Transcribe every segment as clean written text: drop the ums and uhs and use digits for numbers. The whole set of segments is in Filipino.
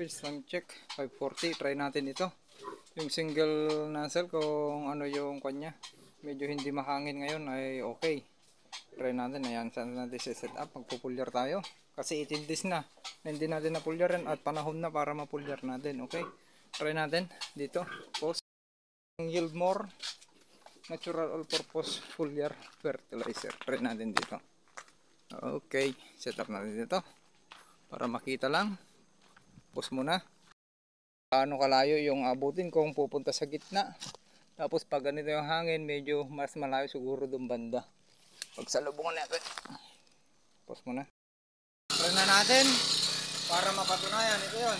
agri-feeds lang check 540. Try natin ito yung single nozzle kung ano yung kanya, medyo hindi mahangin ngayon ay okay. Try natin, ayan, saan natin set up, magpupulyar tayo kasi 18 days na hindi natin napulyaran at panahon na para mapulyar natin. Okay, try natin dito. Post yield more natural all purpose foliar fertilizer, try natin dito. Okay, set up natin dito para makita lang. Post muna paano kalayo yung abutin kung pupunta sa gitna, tapos pag ganito yung hangin medyo mas malayo siguro doon banda pag salubungan natin. Post muna, try na natin para mapatunayan ito yun.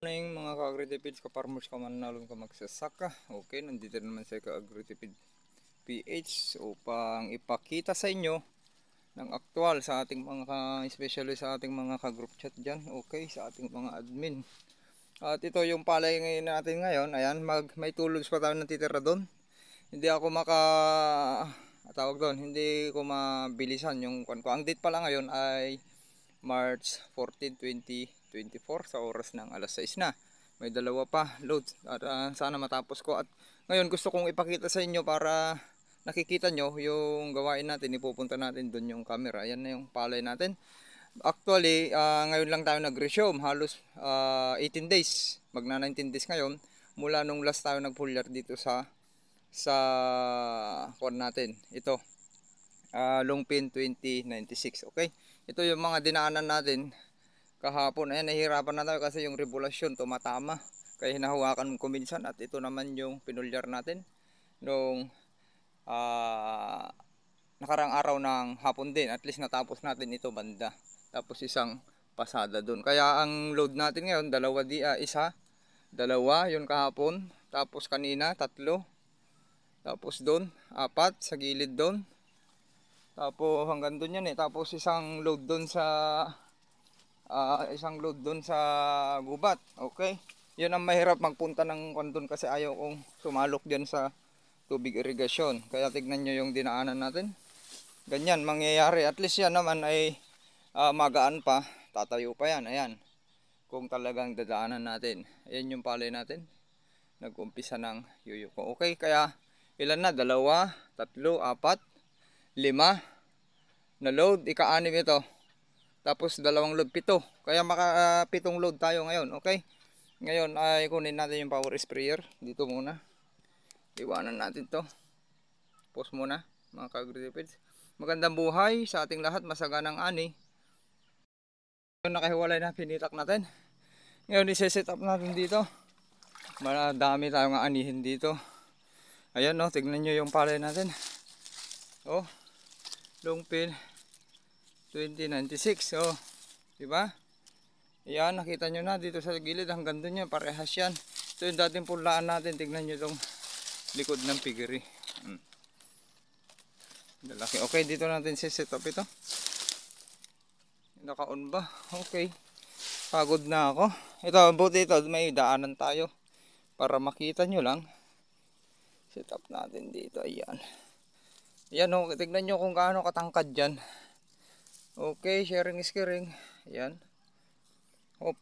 Na yung mga ka-agritipid ka-farmers ka mananalong ka magsasaka. Okay, nandito naman sa ka-agritipid PH upang ipakita sa inyo ng aktual sa ating mga especially sa ating mga ka-group chat dyan. Okay, sa ating mga admin. At ito yung palay ngayon natin ngayon. Ayan, may tulods pa tayo natitira doon. Hindi ako tawag doon, hindi ko mabilisan yung kwan ko. Ang date pala ngayon ay March 14, 2024 sa oras ng alas 6 na. May dalawa pa load at sana matapos ko. At ngayon gusto kong ipakita sa inyo para nakikita nyo yung gawain natin. Ipupunta natin doon yung camera. Ayan na yung palay natin. Actually, ngayon lang tayo nag-resume. Halos 18 days. Magna 19 days ngayon. Mula nung last tayo nag-foliar dito sa kwan natin. Ito. Longpin 2096. Okay. Ito yung mga dinaanan natin kahapon. Ayan, nahihirapan na tayo kasi yung revolusyon tumatama. Kaya hinahawakan ko minsan. At ito naman yung pinulyar natin nung nakarang araw ng hapon din. At least natapos natin ito banda. Tapos isang pasada dun. Kaya ang load natin ngayon, dalawa yun kahapon. Tapos kanina, 3. Tapos doon, 4 sa gilid doon. Tapos hanggang doon yan eh. Tapos isang load doon sa gubat. Okay. Yun ang mahirap magpunta ng kondon kasi ayaw kong sumalok diyan sa tubig irigasyon. Kaya tignan nyo yung dinaanan natin. Ganyan mangyayari. At least yan naman ay magaan pa. Tatayo pa yan. Ayan. Kung talagang dadaanan natin. Ayan yung palay natin. Nag-umpisa ng yuyuko. Okay. Kaya ilan na? 2, 3, 4, 5 na load, ika-6 ito. Tapos 2 load, 7. Kaya maka 7 load tayo ngayon. Okay. Ngayon ay kunin natin yung power sprayer. Dito muna. Iwanan natin to. Pause muna mga ka-agritipids. Magandang buhay sa ating lahat. Masaganang ani. Ngayon nakahiwalay na, pinitak natin. Ngayon i-set up natin dito. Madami tayong anihin dito. Ayan no, tignan nyo yung palay natin. Oh, long pin 2096. Oh, di ba? Yan, nakita nyo na dito sa gilid hanggang doon yan, parehas yan. Ito yung dating pulaan natin. Tignan nyo itong likod ng piggery. Lalaki. Okay, dito natin set up ito. Naka-on ba? Okay. Pagod na ako. Ito, buti ito, may daanan tayo. Para makita nyo lang. Set up natin dito. Ayan. Ayan o, tignan nyo kung gaano katangkad dyan. Okay, sharing is caring. Ayan. Hop.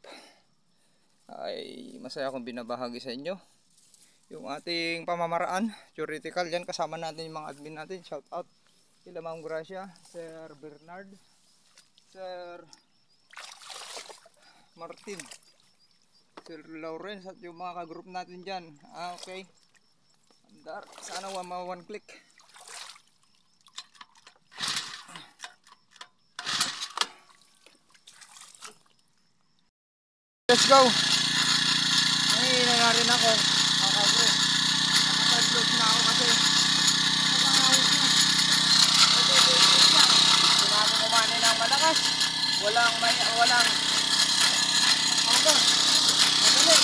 Ay, masaya akong binabahagi sa inyo yung ating pamamaraan. Theoretical yan. Kasama natin yung mga admin natin. Shout out. Sila Ma'am Gracia, Sir Bernard, Sir Martin, Sir Lawrence at yung mga ka-group natin dyan. Okay. Andar. Sana one click. Let's go. Nangihina na rin ako. Mga ka-group. Nakapag-vlog na ako kasi nakangawit na. Ito, hindi na ako kumani ng malakas. Walang hanggang. Madali.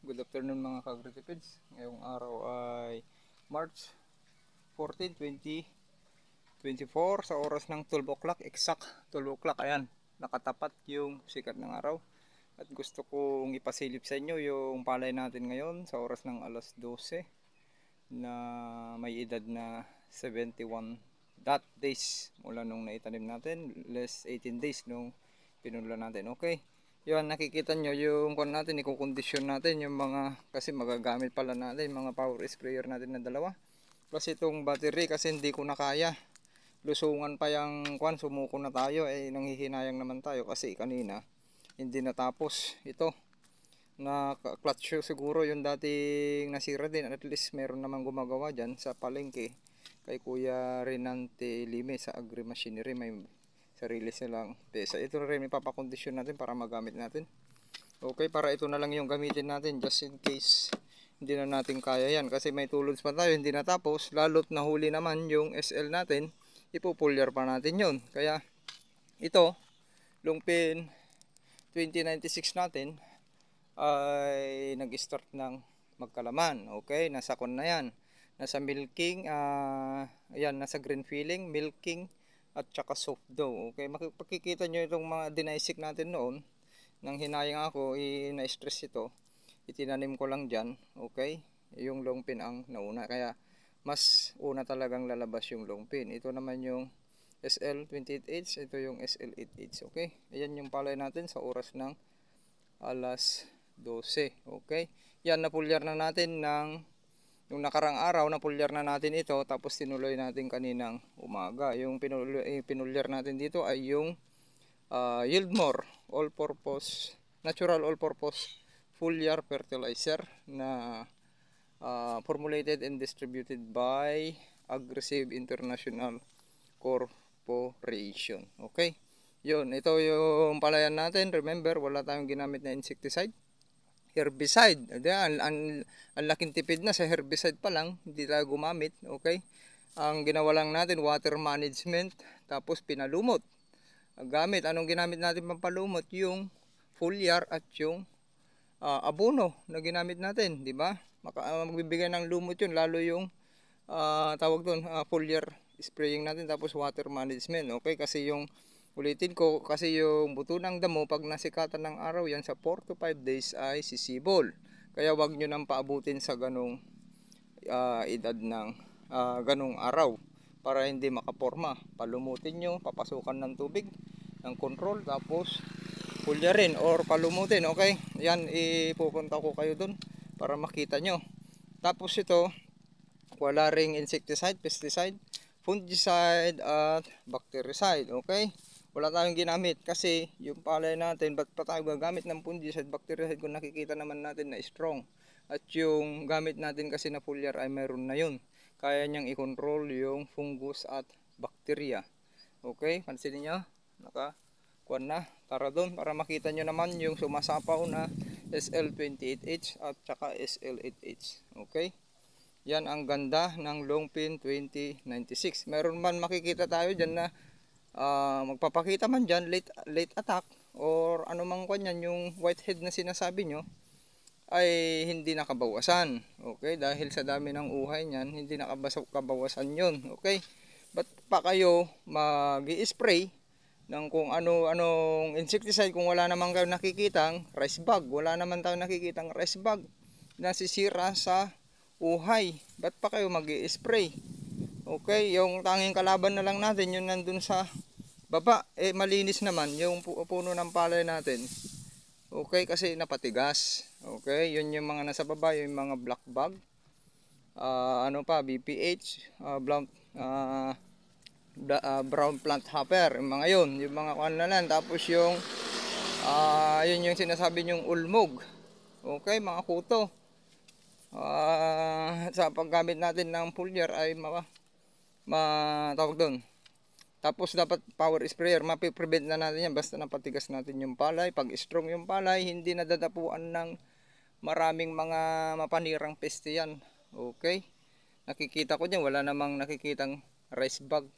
Good afternoon mga ka-Agritipids. Ngayong araw ay March 14, 2024 sa oras ng 12 o'clock. Exact 12 o'clock. Ayan, nakatapat yung sikat ng araw. At gusto kong ipasilip sa inyo yung palay natin ngayon sa oras ng alas 12 na may edad na 71 days mula nung naitanim natin. Less 18 days nung pinunla natin. Okay. Yan, nakikita nyo yung kung natin, ikukondisyon natin yung mga, kasi magagamit pala natin mga power sprayer natin na dalawa. Plus itong battery kasi hindi ko na kaya. Lusungan pa yung kwan, sumuko na tayo, nanghihinayang naman tayo kasi kanina hindi natapos ito. Na clutch siguro yung dating nasira din, at least meron naman gumagawa dyan sa palengke. Kay Kuya Renante Lime sa Agri Machinery, may sarili silang pesa. Ito rin ipapakondisyon natin para magamit natin. Okay, para ito na lang yung gamitin natin just in case hindi na natin kaya yan. Kasi may tulods pa tayo, hindi natapos. Lalo't nahuli naman yung SL natin, ipupulyar pa natin yun. Kaya ito, long pin 2096 natin ay nag-start ng magkalaman. Okay, nasa kon na yan. Nasa milking, ayan, nasa green filling, milking, at saka soft dough. Okay, makikita nyo itong mga dinaisik natin noon. Nang hinayang ako, na-stress ito, itinanim ko lang dyan. Okay, yung long pin ang nauna, kaya mas una talagang lalabas yung long pin. Ito naman yung SL28H, ito yung SL8H. Okay, ayan yung palay natin sa oras ng alas 12. Okay, yan, napulyar na natin ng yung nakarang araw. Napulyar na natin ito, tapos tinuloy natin kaninang umaga. Yung pinulyar natin dito ay yung Yieldmore all-purpose, natural all-purpose foliar fertilizer na formulated and distributed by Aggressive International Corporation. Okay, yun, ito yung palayan natin. Remember, wala tayong ginamit na insecticide, herbicide. Ang laking tipid na sa herbicide pa lang, hindi tayo gumamit. Okay, ang ginawa lang natin, water management, tapos pinalumot. Gamit, anong ginamit natin pampalumot? Yung foliar at yung abono na ginamit natin, di ba? Magbibigay ng lumot yun, lalo yung tawag doon, foliar spraying natin, tapos water management. Okay, kasi yung ulitin ko, kasi yung buto ng damo, pag nasikatan ng araw yan, sa 4 to 5 days ay sisibol. Kaya wag nyo nang paabutin sa ganong edad ng ganong araw, para hindi makaporma. Palumutin nyo, papasukan ng tubig ng control, tapos pulyarin or palumutin. Okay, yan, ipupunta ko kayo dun para makita nyo. Tapos ito, wala ring insecticide, pesticide, fungicide at bactericide. Okay, wala tayong ginamit kasi yung palay natin, ba't pa tayo gagamit ng fungicide, bactericide kung nakikita naman natin na strong? At yung gamit natin kasi na foliar ay meron na yun, kaya niyang i-control yung fungus at bacteria. Okay, pansinin nyo, nakakuan na. Tara doon para makita nyo naman yung sumasapaw na SL28H at saka SL8H. Okay, yan ang ganda ng Longpin 2096. Meron man makikita tayo dyan na magpapakita man dyan late attack or anumang kanyan, yung whitehead na sinasabi nyo ay hindi nakabawasan. Okay, dahil sa dami ng uhay niyan, hindi nakabawasan yun. Okay, ba't pa kayo mag-i-spray ng kung ano-anong insecticide kung wala naman kayo nakikitang rice bug? Wala naman tayo nakikitang rice bug na sisira sa uhay. Ba't pa kayo mag-i-spray? Okay, yung tanging kalaban na lang natin yun nandun sa baba, malinis naman yung puno ng palay natin. Okay, kasi napatigas. Okay, yun yung mga nasa baba, yung mga black bug, ano pa, BPH, brown plant hopper, yung mga yun, yung mga kuan na lang. Tapos yung yun yung sinasabi yung ulmog. Okay, mga kuto. Sa paggamit natin ng foliar ay tawag doon. Tapos dapat power sprayer, mapiprevent na natin yan basta napatigas natin yung palay. Pag strong yung palay, hindi nadadapuan ng maraming mga mapanirang peste yan. Okay, nakikita ko dyan, wala namang nakikitang rice bug.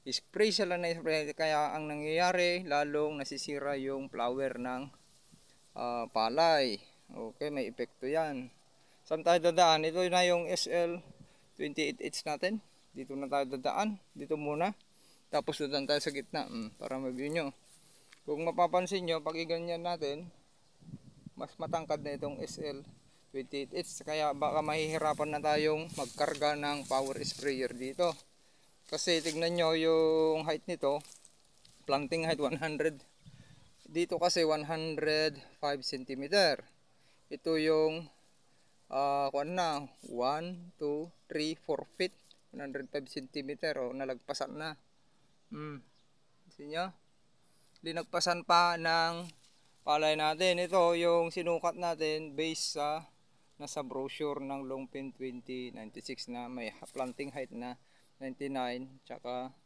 Spray sila na spray, kaya ang nangyayari, lalong nasisira yung flower ng palay. Okay, may epekto yan. Saan tayo dadaan? Ito na yung SL28H natin. Dito na tayo dadaan. Dito muna. Tapos dadaan tayo sa gitna. Para ma-view nyo. Kung mapapansin nyo, pag iganyan natin, mas matangkad na itong SL28H. Kaya baka mahihirapan na tayong magkarga ng power sprayer dito. Kasi tignan nyo yung height nito. Planting height 100. Dito kasi 105 cm. Ito yung kuan na 1, 2, 3, 4 feet, 105 cm. Nalagpasan na. Kasi nyo, linagpasan pa ng palay natin. Ito yung sinukat natin based sa nasa brochure ng Longpin 2096 na may planting height na 99 tsaka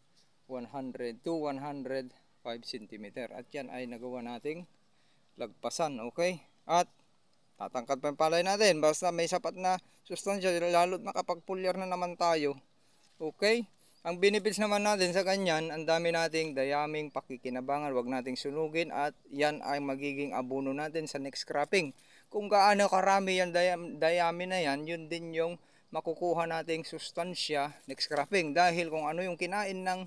100 to 105 cm. At yan ay nagawa nating lagpasan. Okay, at tatangkad pa yung palay natin basta may sapat na sustansya, lalo't nakapag-foliar na naman tayo. Okay, ang benefits naman natin sa ganyan, ang dami nating dayaming pakikinabangan, wag nating sunugin, at yan ay magiging abono natin sa next cropping. Kung gaano karami yan dayami na yan, yun din yung makukuha nating sustansya next cropping. Dahil kung ano yung kinain ng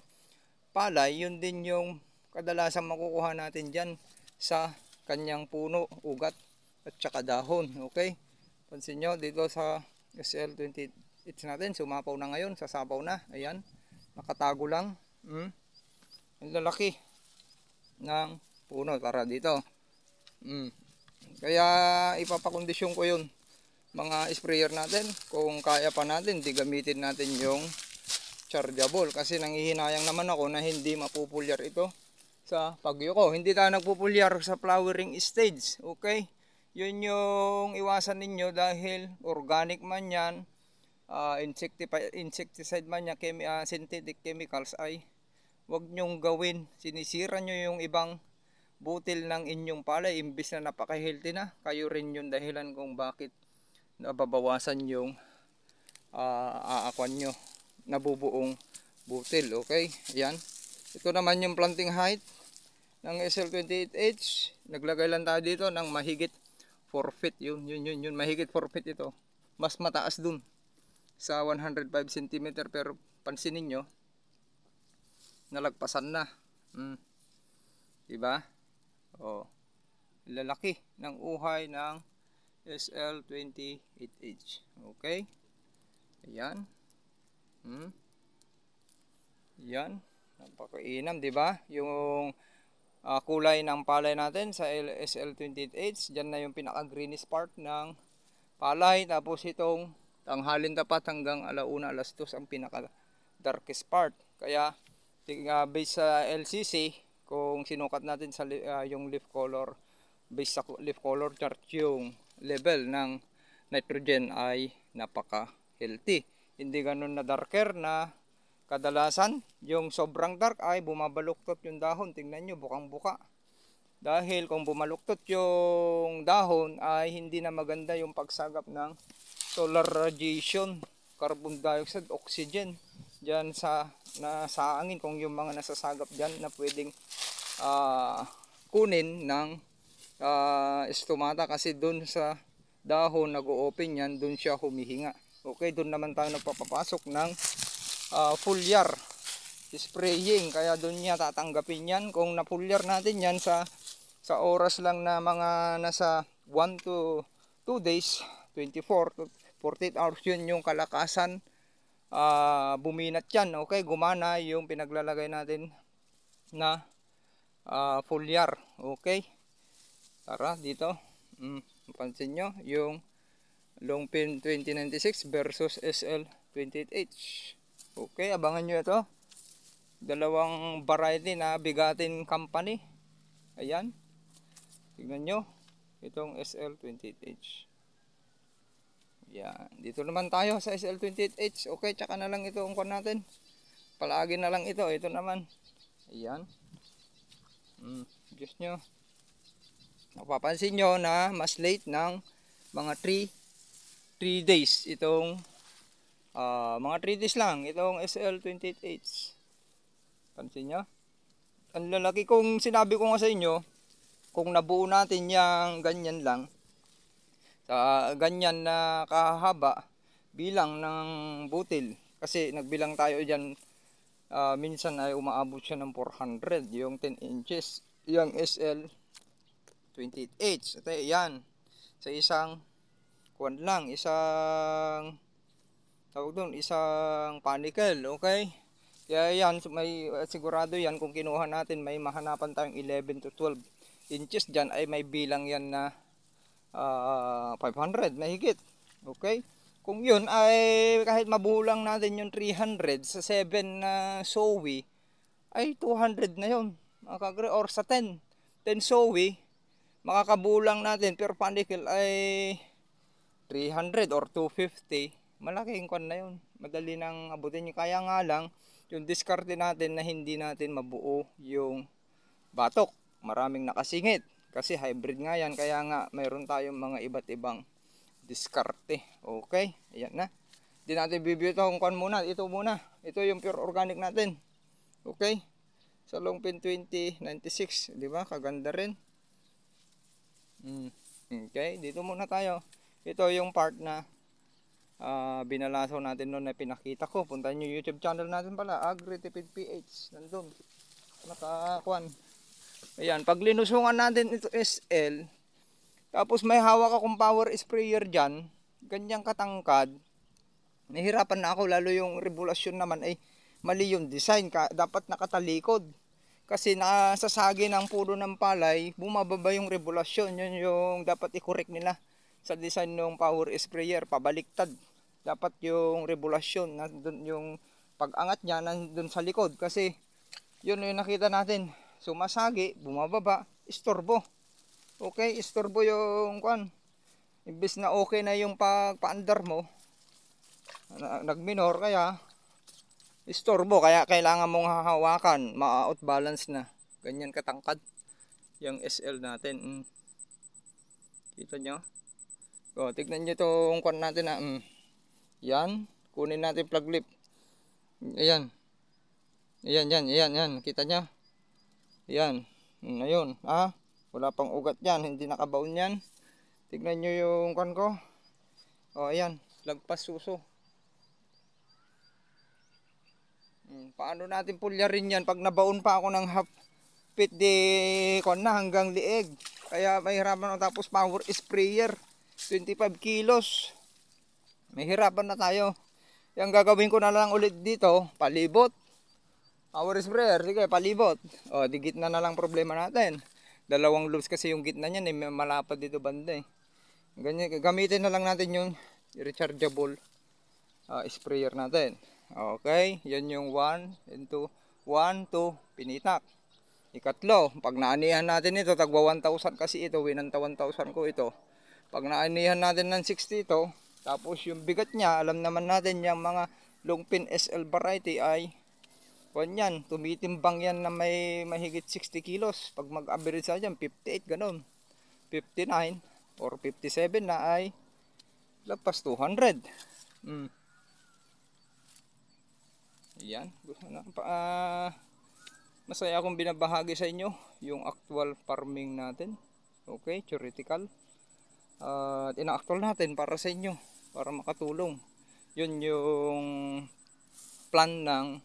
palay, yun din yung kadalasan makukuha natin dyan sa kanyang puno, ugat at saka dahon. Okay, pansin nyo dito sa SL28 natin, sumapaw na ngayon, sasapaw na. Ayan, nakatago lang. Ang lalaki ng puno. Tara dito. Kaya ipapakondisyon ko yun, mga sprayer natin. Kung kaya pa natin, di gamitin natin yung chargeable. Kasi nanghihinayang naman ako na hindi mapupulyar ito sa pagyuko. Hindi tayo nagpupulyar sa flowering stage. Okay? Yun yung iwasan ninyo dahil organic man yan, insecticide man yan, synthetic chemicals ay wag nyong gawin. Sinisira nyo yung ibang butil ng inyong palay, imbis na napaka-healthy na. Kayo rin yung dahilan kung bakit nababawasan yung aakwan nyo, nabubuong butil. Okay, yan. Ito naman yung planting height ng SL28H. Naglagay lang tayo dito ng mahigit 4 feet. Yun, mahigit 4 feet ito. Mas mataas dun sa 105 cm, pero pansinin nyo, nalagpasan na. Diba? Oh, lalaki ng uhay ng SL28H. Okay? Ayan. Yan. Napakainam, di ba? Yung kulay ng palay natin sa SL28H, diyan na yung pinaka-greenish part ng palay. Tapos itong tanghalin tapat hanggang alauna, alas 2 ang pinaka-darkest part. Kaya based sa LCC, kung sinukat natin sa yung leaf color, based sa leaf color chart, yung level ng nitrogen ay napaka-healthy. Hindi ganun na darker na kadalasan yung sobrang dark ay bumabaluktot yung dahon. Tingnan nyo, bukang-buka. Dahil kung bumaluktot yung dahon ay hindi na maganda yung pagsagap ng solar radiation, carbon dioxide, oxygen dyan sa angin. Kung yung mga nasasagap dyan na pwedeng kunin ng stomata, kasi dun sa dahon nag-o-open yan, dun siya humihinga. Okay, dun naman tayo nagpapapasok ng foliar spraying, kaya dun niya tatanggapin yan. Kung napulyar natin yan sa oras lang na mga nasa 1 to 2 days, 24 to 48 hours, yun yung kalakasan buminat yan. Okay, gumana yung pinaglalagay natin na foliar. Okay, tara dito. Pansin nyo yung Longpin 2096 versus SL28H. Okay, abangan nyo ito. Dalawang variety na bigatin company. Ayan, tignan nyo itong SL28H. Yan, dito naman tayo sa SL28H. Okay, tsaka na lang ito ang kuha natin. Palagi na lang ito. Ito naman. Ayan. Diyos nyo. Napapansin nyo na mas late ng mga 3 days itong mga 3 days lang itong SL28H. Pansin nyo? Ang lalaki. Kung sinabi ko nga sa inyo, kung nabuo natin yung ganyan lang, sa ganyan na kahaba bilang ng butil, kasi nagbilang tayo dyan, minsan ay umaabot siya ng 400 yung 10 inches yung SL28H. Ito yan, sa isang kuwan lang, isang tawag doon, isang panicle. Okay, kaya yan, may sigurado yan kung kinuha natin, may mahanapan tayong 11 to 12 inches dyan, ay may bilang yan na 500 mahigit. Okay, kung yun ay kahit mabulang natin yung 300 sa 7 na sowi, ay 200 na yun, or sa 10 sowi makakabulang natin per panicle ay 300 or 250. Malaking kwan na yun, madali nang abutin nyo. Kaya nga lang yung diskarte natin na hindi natin mabuo yung batok, maraming nakasingit kasi hybrid nga yan. Kaya nga mayroon tayong mga iba't ibang diskarte. Okay, ayan na. Hindi natin bibito kung kwan muna. Ito muna, ito yung pure organic natin. Okay, sa Longpin 2096, di ba? Kaganda rin. Okay, dito muna tayo. Ito yung part na binalasaw natin noon na pinakita ko. Puntahan nyo YouTube channel natin pala, AgriTipid PH. Nandun, nakakuan. Ayan, pag linusungan natin ito SL, tapos may hawak akong power sprayer dyan, ganyang katangkad, nahirapan na ako, lalo yung regulasyon naman ay mali yung design, dapat nakatalikod. Kasi nasasagi ng puno ng palay, bumababa yung regulasyon, yun yung dapat i-correct nila sa design ng power sprayer, pabaliktad. Dapat yung regulasyon, nandun yung pag-angat niya nandun sa likod, kasi yun yung nakita natin, sumasagi, bumababa, istorbo. Okay, istorbo yung kwan. Imbes na okay na yung pagpaandar mo, nagminor, kaya istorbo, kaya kailangan mong hahawakan, ma-out balance na. Ganyan katangkad yung SL natin. Kita nyo? O, tignan nyo itong kwan natin na. Yan, kunin natin plug lip. Ayan. Ayan. Kita nyo? Ayan. Ayun. Wala pang ugat yan. Hindi nakabaon yan. Tignan nyo yung kwan ko. O, ayan. Lagpas suso. Paano natin pulyarin yan pag nabaon pa ako ng half pit di kwan na hanggang lieg. Kaya mahirapan na, tapos power sprayer 25 kilos. Mahirapan na tayo. Yung gagawin ko na lang ulit dito, palibot. Power sprayer, sige, palibot. O, di gitna na lang problema natin. Dalawang loops kasi yung gitna niyan, malapad dito banda eh. Ganyan, gamitin na lang natin yung rechargeable sprayer natin. Okay, yan yung 1 and 2. 1, 2, pinitak. Ikatlo, pag naanihan natin ito, tagwa 1,000 kasi ito, winanta 1,000 ko ito. Pag naanihan natin ng 60 ito, tapos yung bigat niya, alam naman natin yung mga long pin SL variety ay yan, tumitimbang yan na may mahigit 60 kilos. Pag mag-average sa dyan, 58, ganun. 59 or 57 na ay lapas 200. Yan. Masaya akong binabahagi sa inyo yung actual farming natin. Okay, theoretical. At ina-actual natin para sa inyo, para makatulong. Yun yung plan ng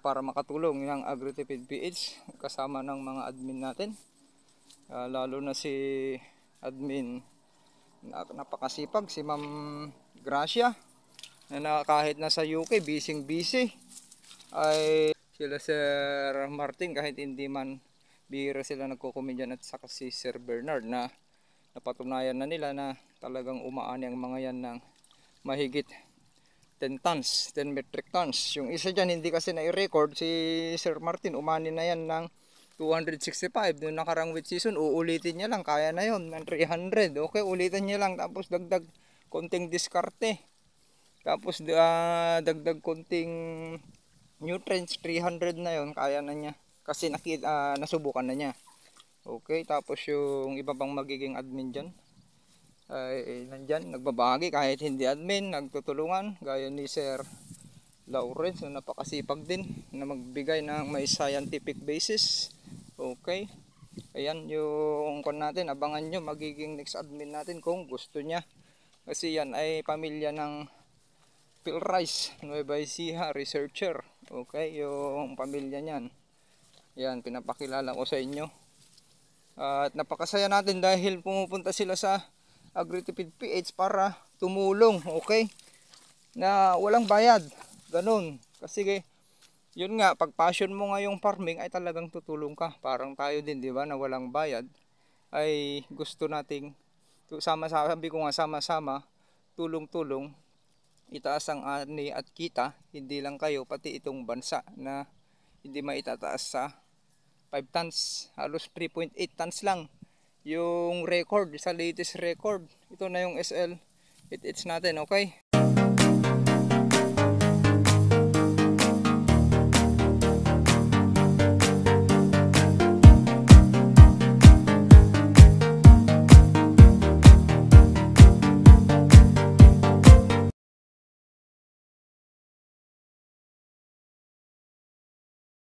para makatulong ng AgriTipid PH kasama ng mga admin natin. Lalo na si admin napakasipag, si Ma'am Gracia, na kahit nasa UK, busy ay sila Sir Martin, kahit hindi man bihira sila nagko-comedian, at saka si Sir Bernard na napatunayan na nila na talagang umaani ang mga yan ng mahigit 10 tons, 10 metric tons. Yung isa dyan hindi kasi na-record, si Sir Martin umani na yan ng 265 noong nakarang wheat season. Uulitin niya lang, kaya na yon ng 300. Okay, ulitin niya lang, tapos dagdag konting diskarte, tapos dagdag konting nutrients, 300 na yon, kaya na niya kasi nasubukan na niya. Okay, tapos yung iba pang magiging admin dyan ay nandyan, nagbabahagi kahit hindi admin, nagtutulungan, gaya ni Sir Lawrence na napakasipag din na magbigay ng may scientific basis. Okay, ayan yung kon natin, abangan nyo magiging next admin natin kung gusto niya, kasi yan ay pamilya ng Phil Rice, Nueva Ecija researcher. Okay, yung pamilya niyan, yan pinapakilala ko sa inyo. At napakasaya natin dahil pumupunta sila sa AgriTipid PH para tumulong, okay, na walang bayad, ganun. Kasi yun nga, pag passion mo nga yung farming ay talagang tutulong ka. Parang tayo din, di ba, na walang bayad ay gusto nating sama-sama, sabi ko nga, sama-sama, tulong-tulong, itaas ang ani at kita, hindi lang kayo, pati itong bansa na hindi maitataas sa 5 tons, halos 3.8 tons lang yung record, sa latest record. Ito na yung SL it's natin. Okay,